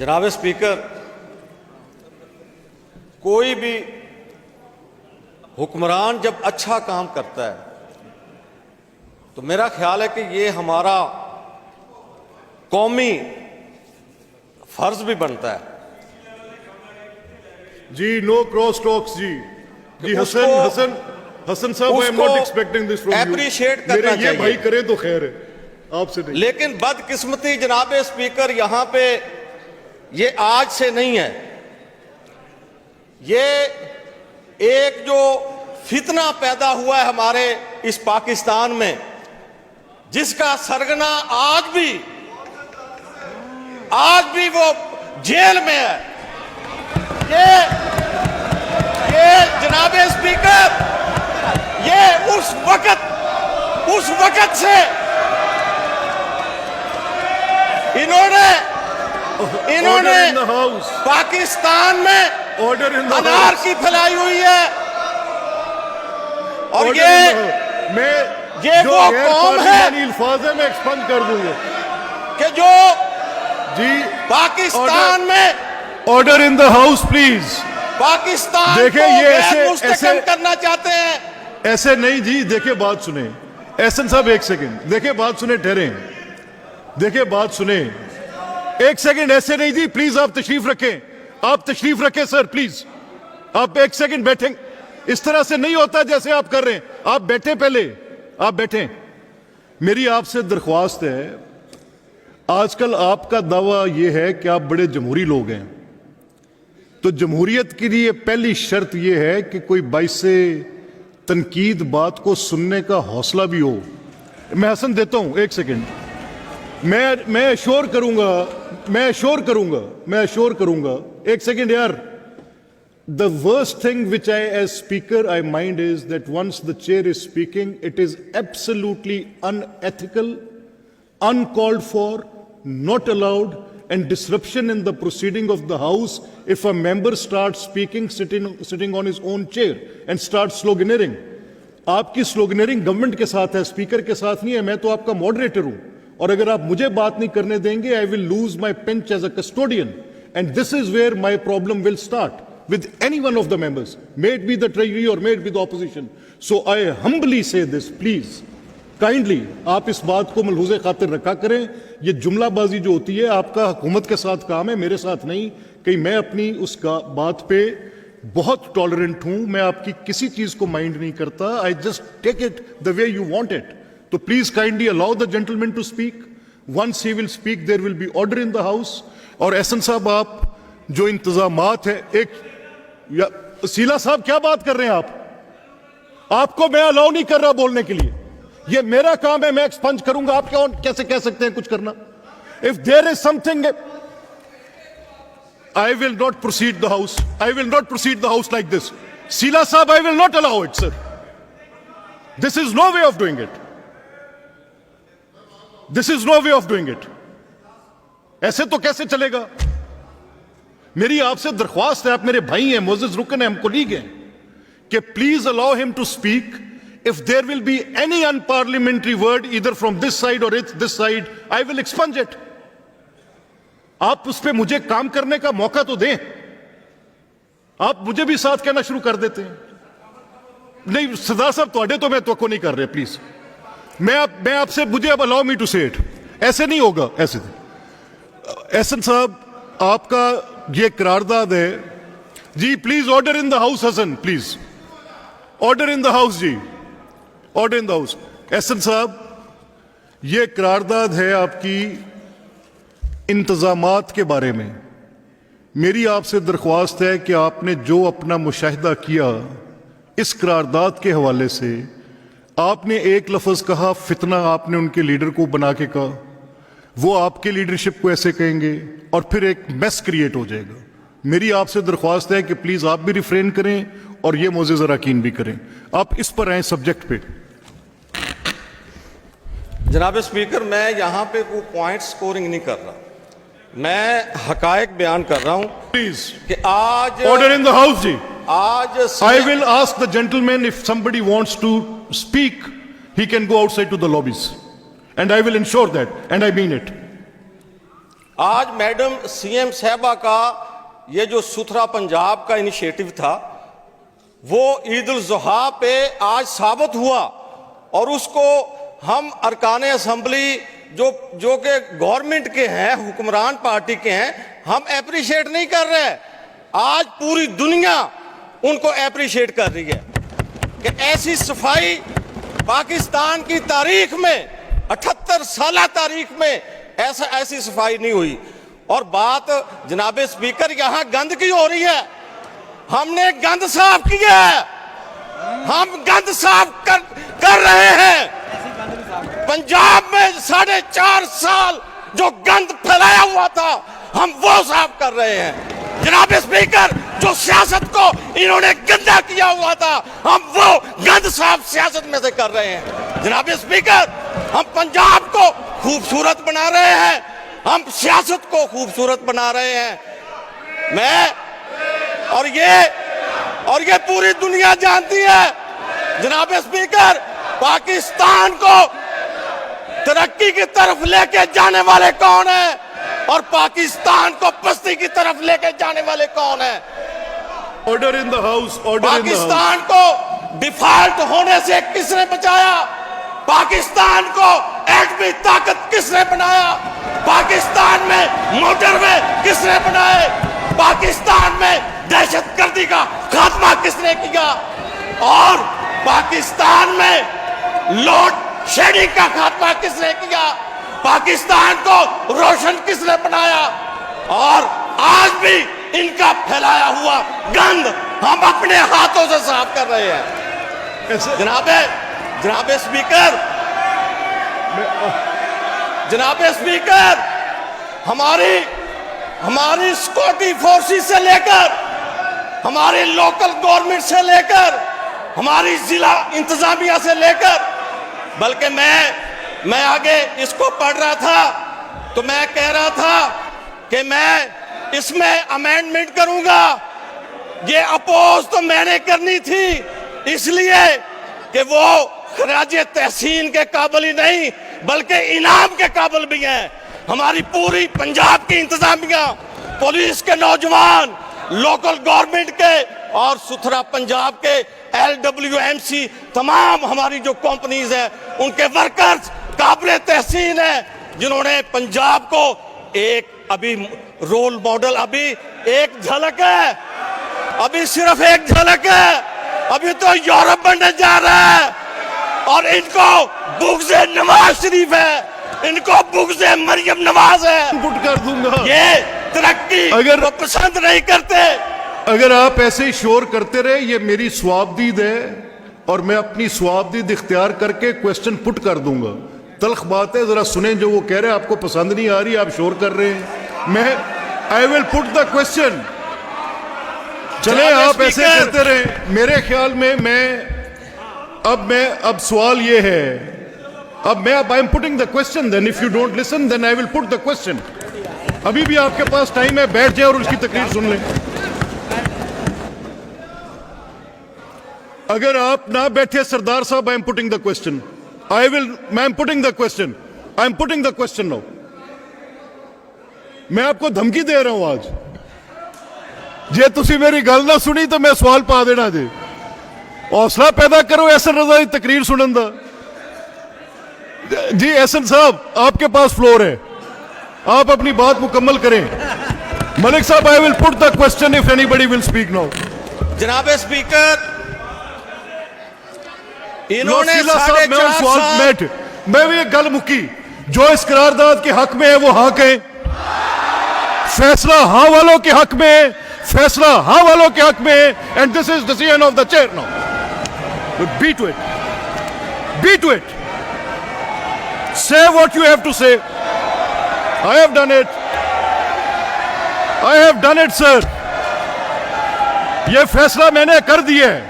जनाब स्पीकर, कोई भी हुक्मरान जब अच्छा काम करता है तो मेरा ख्याल है कि ये हमारा कौमी फर्ज भी बनता है। जी नो क्रॉस टॉक्स जी। जी हसन साहब, I am not expecting this from you. Appreciate करना मेरे ये चाहिए। भाई करे तो खैर है, आपसे नहीं। लेकिन बदकिस्मती जनाब स्पीकर, यहां पे ये आज से नहीं है, ये एक जो फितना पैदा हुआ है हमारे इस पाकिस्तान में, जिसका सरगना आज भी वो जेल में है। ये जनाब स्पीकर, ये उस वक्त से इन्होंने पाकिस्तान में ऑर्डर इन द अनारकी फैलाई हुई है। और ये वो कौम है अल्फाज में एक्सपंज कर दूंगा कि जो जी। पाकिस्तान में order in the house please. Pakistan देखिए, को ये गैर ऐसे मुस्तकम करना चाहते हैं। ऐसे नहीं जी। देखिए बात सुने एहसन साहब, एक सेकंड देखिए बात सुने, ठहरे, देखिए बात सुने एक सेकंड। ऐसे नहीं जी, प्लीज आप तशरीफ रखें, आप तशरीफ रखें सर, प्लीज आप एक सेकंड बैठें। इस तरह से नहीं होता जैसे आप कर रहे हैं। आप बैठे, पहले आप बैठें। मेरी आपसे दरख्वास्त है, आजकल आपका दावा यह है कि आप बड़े जमहूरी लोग हैं, तो जमहूरियत के लिए पहली शर्त यह है कि कोई बाइसे तनकीद बात को सुनने का हौसला भी हो। मैं हसन देता हूं, एक सेकंड। मैं अश्योर करूंगा एक सेकंड यार। The worst thing which I as speaker I mind is that once the chair is speaking, it is absolutely unethical, uncalled for, not allowed, and disruption in the proceeding of the house if a member starts speaking sitting on his own chair and starts sloganeering. आपकी sloganeering government के साथ है, speaker के साथ नहीं है। मैं तो आपका मॉडरेटर हूं, और अगर आप मुझे बात नहीं करने देंगे, I will lose my pinch as a custodian, and this is where my problem will start with any one of the members, may it be the treasury or may it be the opposition. So I humbly say this, please, kindly, आप इस बात को मलहूज़े खातिर रखा करें। ये जुमलाबाजी जो होती है, आपका हुकूमत के साथ काम है, मेरे साथ नहीं। कि मैं अपनी उस बात पे बहुत टॉलरेंट हूं, मैं आपकी किसी चीज को माइंड नहीं करता। I just take it the way you want it. तो please kindly allow the gentleman to speak. Once he will speak, there will be order in the house. और एहसन साहब, आप जो इंतजामात है, एक सीला साहब क्या बात कर रहे हैं आप? आपको मैं अलाउ नहीं कर रहा बोलने के लिए। ये मेरा काम है, मैं एक्सपंज करूंगा। आप कैसे कह सकते हैं कुछ करना? If there is something, I will not proceed the house. I will not proceed the house like this. Sila Saab, I will not allow it, sir. This is no way of doing it. This is no way of doing it. ऐसे तो कैसे चलेगा? मेरी आपसे दरख्वास्त है, आप मेरे भाई हैं, मोज़ेज़ रुकन हैं, हम कोलीग हैं, कि please allow him to speak. If there will be any unparliamentary word either from this side or this side, I will expunge it. आप उस पे मुझे काम करने का मौका तो दें। आप मुझे भी साथ कहना शुरू कर देते हैं। नहीं सरदार साहब, थोड़े तो मैं तो नहीं कर रहे, प्लीज। मैं आपसे, मुझे अब अलाउ मी टू से इट। ऐसे नहीं होगा, ऐसे। एहसन साहब, आपका ये करारदाद है जी। Please order in the house. Hasan, please order in the house जी, order in the house. Ehsan साहब, ये करारदाद है आपकी इंतजामात के बारे में। मेरी आपसे दरख्वास्त है कि आपने जो अपना मुशाहिदा किया इस करारदाद के हवाले से, आपने एक लफ्ज़ कहा फितना, आपने उनके लीडर को बना के कहा, वो आपके लीडरशिप को ऐसे कहेंगे और फिर एक मैस क्रिएट हो जाएगा। मेरी आपसे दरख्वास्त है कि प्लीज़ आप भी रिफ्रेन करें और ये मोज़ेज़ अराकीन भी करें। आप इस पर आए सब्जेक्ट पे। जनाब स्पीकर, मैं यहां पे कोई पॉइंट स्कोरिंग नहीं कर रहा, मैं हकायक बयान कर रहा हूं। प्लीज कि आज ऑर्डर इन द हाउस जी। आज I will ask the gentleman if somebody wants to speak, he can go outside to the lobbies, and I will ensure that, and I mean it. आज madam CM साहबा का ये जो सुथरा पंजाब का initiative था वो ईद उल जुहा पे आज साबित हुआ और उसको हम अरकान असम्बली जो कि गवर्नमेंट के हैं, हुक्मरान पार्टी के हैं, हम एप्रिशिएट नहीं कर रहे। आज पूरी दुनिया उनको एप्रिशिएट कर रही है कि ऐसी सफाई पाकिस्तान की तारीख में 78 साल तारीख में ऐसी सफाई नहीं हुई। और बात जनाब स्पीकर यहां गंद की हो रही है, हमने गंद साफ किया है, हम गंद साफ कर रहे हैं। पंजाब में 4.5 साल जो गंद फैलाया हुआ था हम वो साफ कर रहे हैं। जनाब स्पीकर, जो सियासत को इन्होंने गंदा किया हुआ था हम वो गंद साफ सियासत में से कर रहे हैं। जनाब स्पीकर, हम पंजाब को खूबसूरत बना रहे हैं, हम सियासत को खूबसूरत बना रहे हैं। मैं और ये पूरी दुनिया जानती है। जनाब स्पीकर, पाकिस्तान को तरक्की की तरफ लेके जाने वाले कौन है और पाकिस्तान को पस्ती की तरफ लेके जाने वाले कौन है? Order in the house, order in the house. Pakistan को डिफॉल्ट होने से किसने बचाया? पाकिस्तान को एटमी ताकत किसने बनाया? पाकिस्तान में मोटरवे किसने बनाए? पाकिस्तान में दहशतगर्दी का खात्मा किसने किया? और पाकिस्तान में लोड शेडिंग का खात्मा किसने किया? पाकिस्तान को रोशन किसने बनाया? और आज भी इनका फैलाया हुआ गंद हम अपने हाथों से साफ कर रहे हैं। जनाब स्पीकर, हमारी सिक्योरिटी फोर्सेस से लेकर हमारी लोकल गवर्नमेंट से लेकर हमारी जिला इंतजामिया से लेकर, बल्कि मैं आगे इसको पढ़ रहा था तो मैं कह रहा था कि मैं इसमें अमेंडमेंट करूंगा। ये अपोज तो मैंने करनी थी इसलिए कि वो खराज तहसीन के काबिल ही नहीं बल्कि इनाम के काबिल भी हैं। हमारी पूरी पंजाब की इंतजामिया, पुलिस के नौजवान, लोकल गवर्नमेंट के और सुथरा पंजाब के LWMC, तमाम हमारी जो कंपनीज हैं उनके वर्कर्स काबिल तहसीन हैं जिन्होंने पंजाब को एक अभी रोल मॉडल, अभी एक झलक है, अभी सिर्फ एक झलक है, अभी तो यूरोप बनने जा रहा है। और इनको बुग़्ज़ नवाज शरीफ है, इनको बुग़्ज़ मरियम नवाज है। इनपुट कर दूंगा। ये तरक्की अगर तो पसंद नहीं करते। अगर आप ऐसे ही शोर करते रहे, ये मेरी स्वाबदीद है और मैं अपनी स्वाबदीद इख्तियार करके क्वेश्चन पुट कर दूंगा। तल्ख बात है, जरा सुने जो वो कह रहे हैं। आपको पसंद नहीं आ रही, आप शोर कर रहे हैं। आई विल पुट द क्वेश्चन। चले आप ऐसे करते रहे। मेरे ख्याल में अब सवाल ये है, I am putting the question, then if you don't listen then I will put the question. अभी भी आपके पास टाइम है, बैठ जाए और उसकी तकरीर सुन लें। अगर आप ना बैठे सरदार साहब, आई am putting the question. I am putting the question. I am putting the question now. मैं आपको धमकी दे रहा हूं आज, जे तुसी मेरी गल ना सुनी तो मैं सवाल पा देना जे। हौसला पैदा करो एहसन रजा की तकरीर सुनन दा। जी एहसन साहब, आपके पास फ्लोर है, आप अपनी बात मुकम्मल करें। मलिक साहब, आई will put the question if anybody will speak now. जनाब स्पीकर, इन्होंने मैं भी एक गल मुकी, जो इस करारदाद के हक में है वो हक है। फैसला हाँ वालों के हक में है, फैसला हाँ वालों के हक में है। And this is decision of the chair now. Be to it, be to it, say what you have to say. I have done it. I have done it, sir. ये फैसला मैंने कर दिया है।